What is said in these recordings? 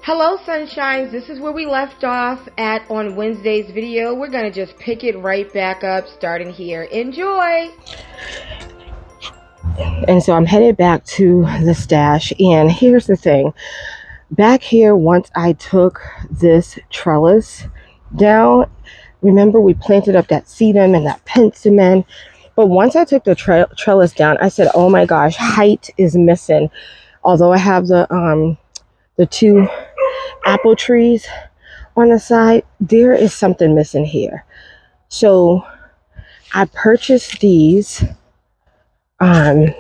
Hello sunshines, this is where we left off at on Wednesday's video. We're going to just pick it right back up starting here. Enjoy! And so I'm headed back to the stash, and here's the thing. Back here, once I took this trellis down, remember we planted up that sedum and that penstemon, but once I took the trellis down, I said, oh my gosh, height is missing. Although I have the two apple trees on the side, there is something missing here. So I purchased these.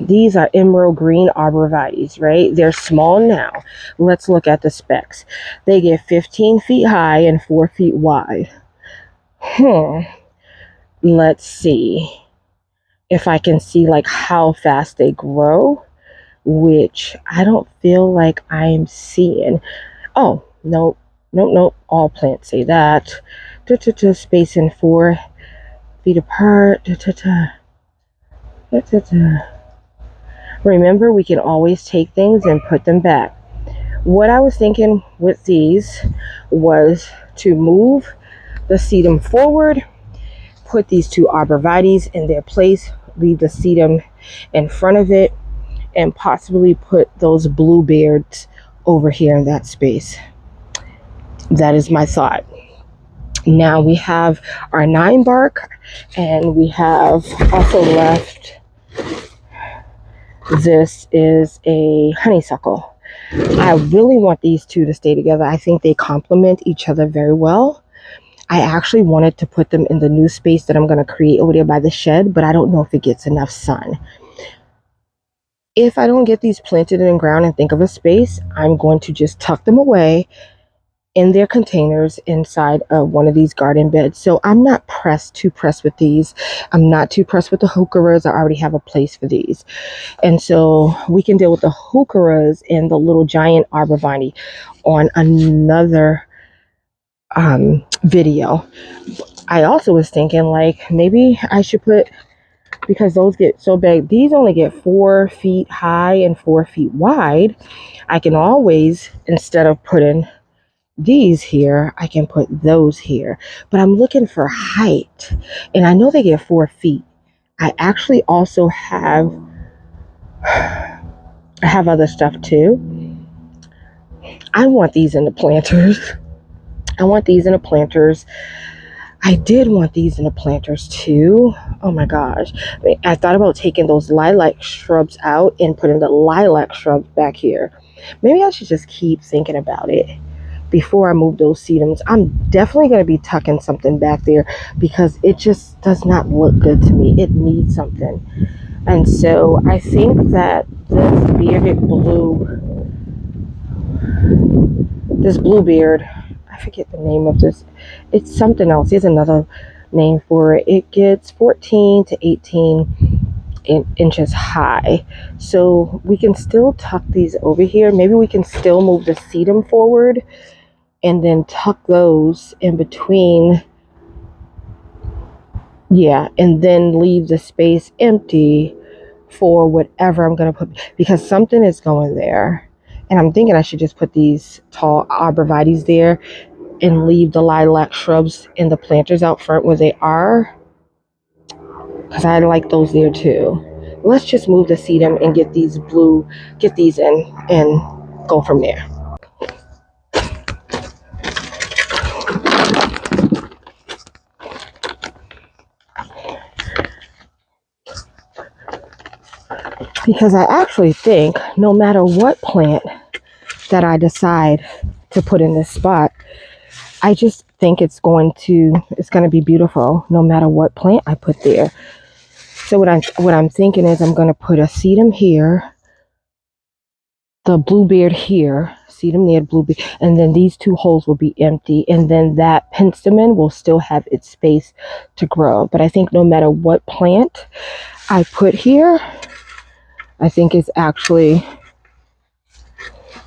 These are emerald green arborvitaes, right? They're small now. Let's look at the specs. They get 15 feet high and 4 feet wide. Let's see if I can see like how fast they grow, which I don't feel like I'm seeing. Oh, nope. All plants say that. Spacing 4 feet apart. Remember, we can always take things and put them back. What I was thinking with these was to move the sedum forward, put these two arborvitaes in their place, leave the sedum in front of it, and possibly put those bluebeards over here in that space. That is my thought. Now we have our 9 bark, and we have also left, this is a honeysuckle. I really want these two to stay together. I think they complement each other very well. I actually wanted to put them in the new space that I'm going to create over there by the shed, but I don't know if it gets enough sun. If I don't get these planted in the ground and think of a space, I'm going to just tuck them away in their containers inside of one of these garden beds. So I'm not too pressed with these. I'm not too pressed with the heucheras. I already have a place for these. And so we can deal with the heucheras and the little giant arborvitae on another video. I also was thinking like maybe I should put, because those get so big, these only get 4 feet high and 4 feet wide. I can always, instead of putting these here, I can put those here, but I'm looking for height, and I know they get 4 feet. I actually also have other stuff too. I want these in the planters. I did want these in the planters too. Oh my gosh. I thought about taking those lilac shrubs out and putting the lilac shrubs back here. Maybe I should just keep thinking about it before I move those sedums. I'm definitely going to be tucking something back there because it just does not look good to me. It needs something. And so I think that this bluebeard, I forget the name of this. It's something else. There's another name for it. It gets 14 to 18 inches high. So we can still tuck these over here. Maybe we can still move the sedum forward and then tuck those in between. Yeah, and then leave the space empty for whatever I'm going to put, because something is going there. And I'm thinking I should just put these tall arborvitaes there and leave the lilac shrubs in the planters out front where they are, because I like those there too. Let's just move the sedum and get these in and go from there. Because I actually think no matter what plant that I decide to put in this spot, I just think it's going to be beautiful no matter what plant I put there. So what I'm thinking is I'm going to put a sedum here, the bluebeard here, sedum there, bluebeard, and then these 2 holes will be empty, and then that penstemon will still have its space to grow. But I think no matter what plant I put here, I think it's actually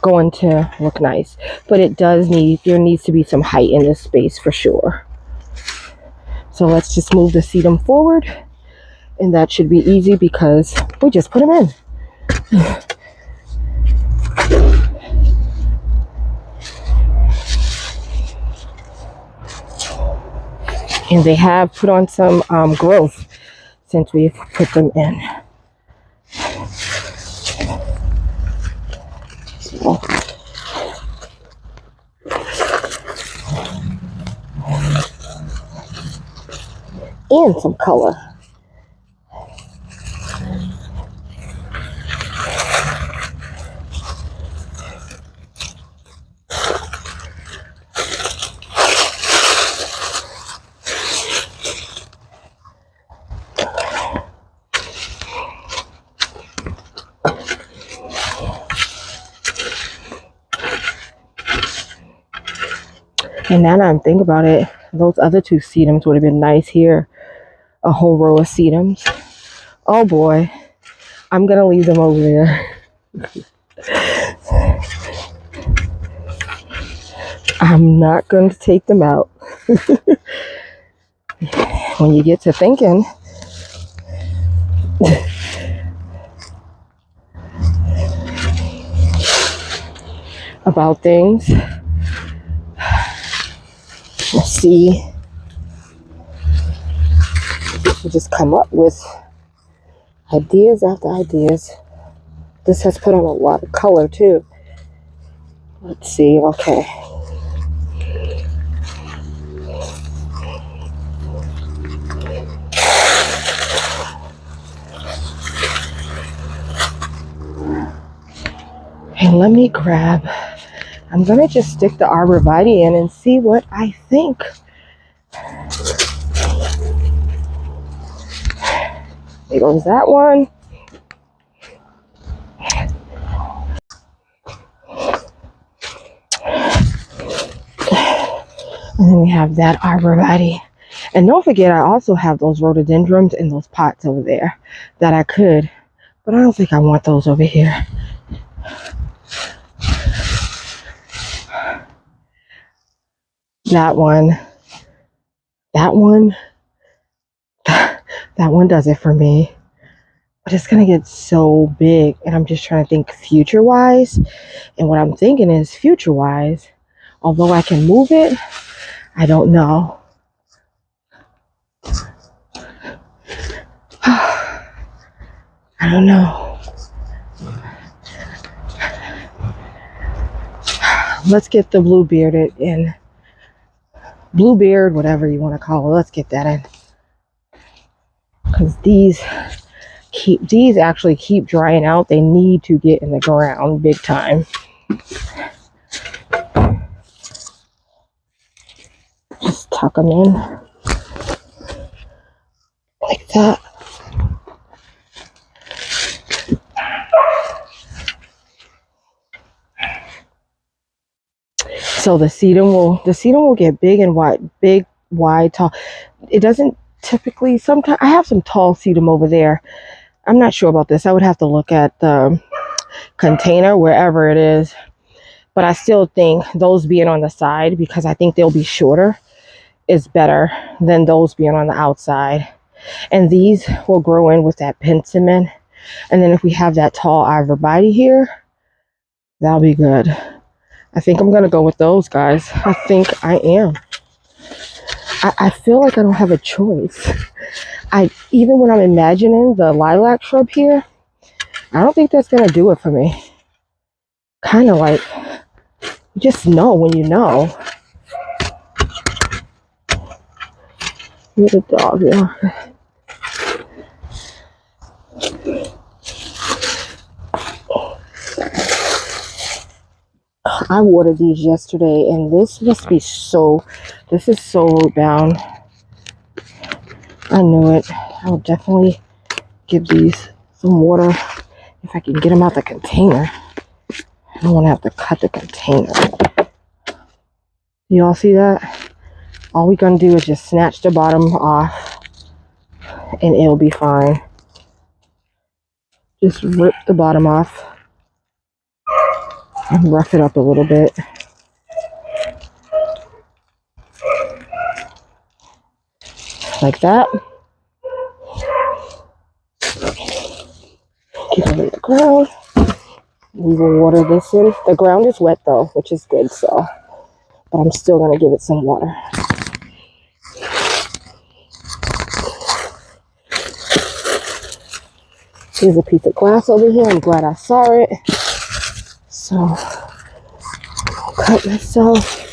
going to look nice. But there needs to be some height in this space for sure. So let's just move the sedum forward, and that should be easy because we just put them in. And they have put on some growth since we've put them in. So, and some color. And now that I'm thinking about it, those other two sedums would have been nice here. A whole row of sedums. Oh boy, I'm gonna leave them over there. I'm not going to take them out. When you get to thinking about things, let's see, you just come up with ideas after ideas. This has put on a lot of color too. Let's see, okay. And let me grab, I'm going to just stick the arborvitae in and see what I think. There goes that one. And then we have that arborvitae. And don't forget, I also have those rhododendrons in those pots over there that I could, but I don't think I want those over here. That one does it for me. But it's gonna get so big, and I'm just trying to think future wise. And what I'm thinking is future wise, although I can move it, I don't know. I don't know. Let's get the blue-bearded in. Bluebeard, whatever you want to call it. Let's get that in. Because these actually keep drying out. They need to get in the ground big time. Just tuck them in. Like that. So the sedum will get big and wide, tall. It doesn't typically, sometimes I have some tall sedum over there. I'm not sure about this. I would have to look at the container wherever it is. But I still think those being on the side, because I think they'll be shorter, is better than those being on the outside. And these will grow in with that penstemon. And then if we have that tall arborvitae here, that'll be good. I think I'm going to go with those, guys. I think I am. I feel like I don't have a choice. Even when I'm imagining the lilac shrub here, I don't think that's going to do it for me. Kind of like, you just know when you know. Where's the dog here? I watered these yesterday, and this is so root bound. I knew it. I'll definitely give these some water if I can get them out the container. I don't want to have to cut the container. You all see that? All we're going to do is just snatch the bottom off, and it'll be fine. Just rip the bottom off and rough it up a little bit. Like that. Get over the ground. We will water this in. The ground is wet though, which is good, so. But I'm still going to give it some water. Here's a piece of glass over here. I'm glad I saw it. So, I'll cut myself.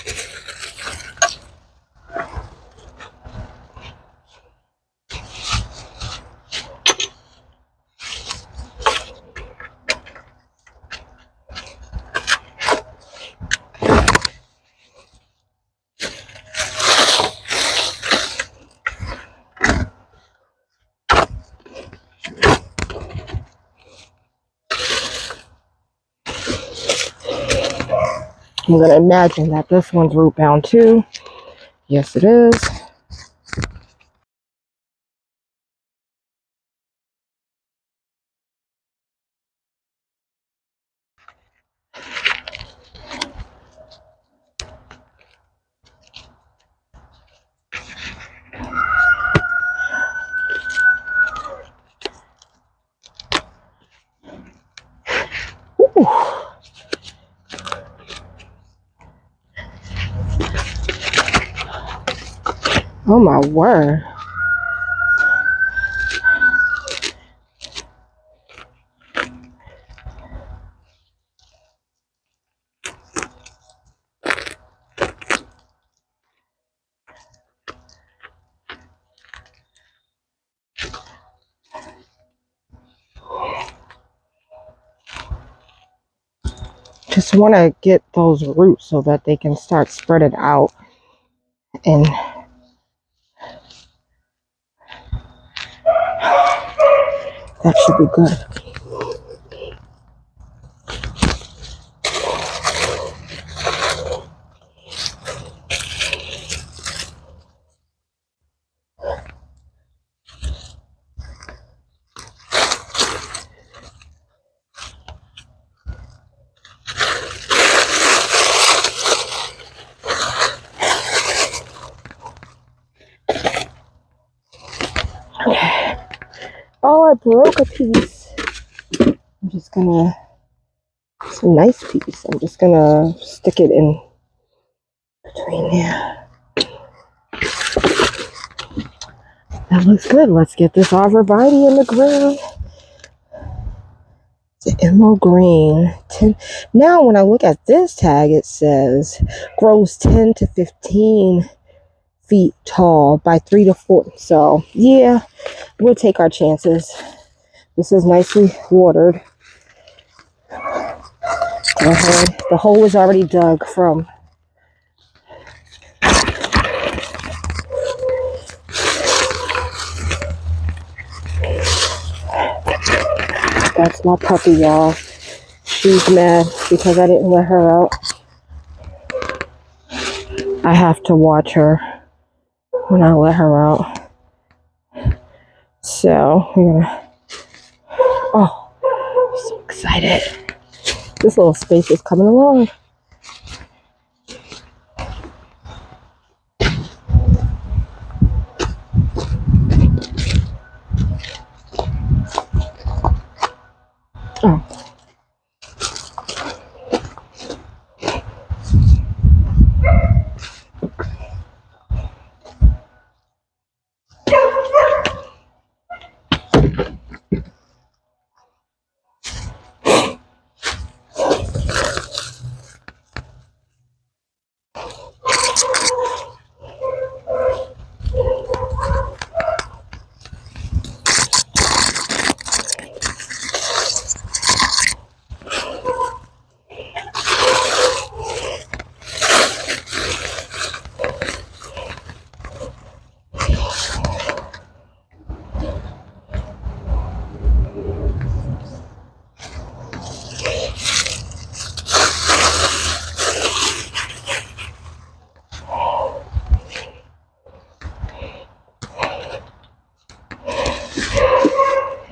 I'm going to imagine that this one's root bound too. Yes, it is. Ooh. Oh my word. Just want to get those roots so that they can start spreading out, and that should be good. Okay. Oh, I broke a piece. I'm just gonna, it's a nice piece. I'm just gonna stick it in between there. That looks good. Let's get this arborvitae in the ground. The emerald green. 10. Now, when I look at this tag, it says grows 10 to 15 feet tall by 3 to 4. So, yeah, we'll take our chances. This is nicely watered. The hole was already dug from. That's my puppy, y'all. She's mad because I didn't let her out. I have to watch her when I let her out. So, we're gonna, oh, I'm so excited. This little space is coming along. Oh.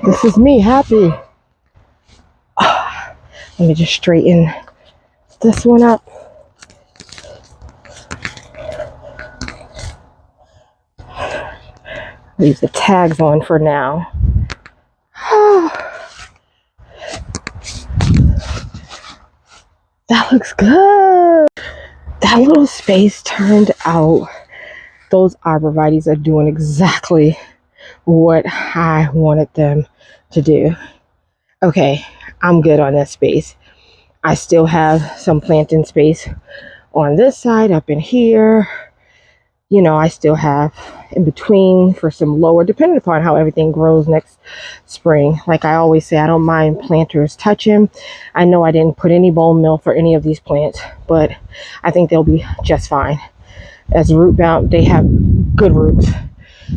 This is me happy. Let me just straighten this one up. Leave the tags on for now. That looks good. That little space turned out. Those arborvitaes are doing exactly what I wanted them to do. okay, I'm good on that space. I still have some planting space on this side, up in here. You know, I still have in between for some lower, depending upon how everything grows next spring. Like I always say, I don't mind planters touching. I know I didn't put any bone meal for any of these plants, but I think they'll be just fine. As root bound, they have good roots.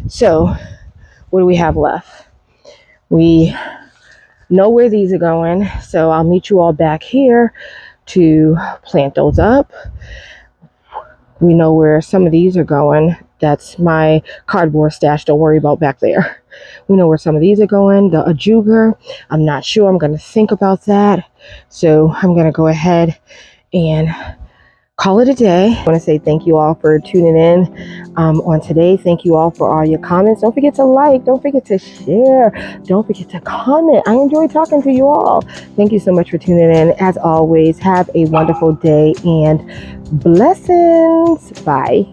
So what do we have left? We know where these are going, so I'll meet you all back here to plant those up. We know where some of these are going. That's my cardboard stash. Don't worry about back there. We know where some of these are going. The ajuga, I'm not sure. I'm going to think about that. So I'm going to go ahead and call it a day. I want to say thank you all for tuning in on today. Thank you all for all your comments. Don't forget to like. Don't forget to share. Don't forget to comment. I enjoy talking to you all. Thank you so much for tuning in. As always, have a wonderful day and blessings. Bye.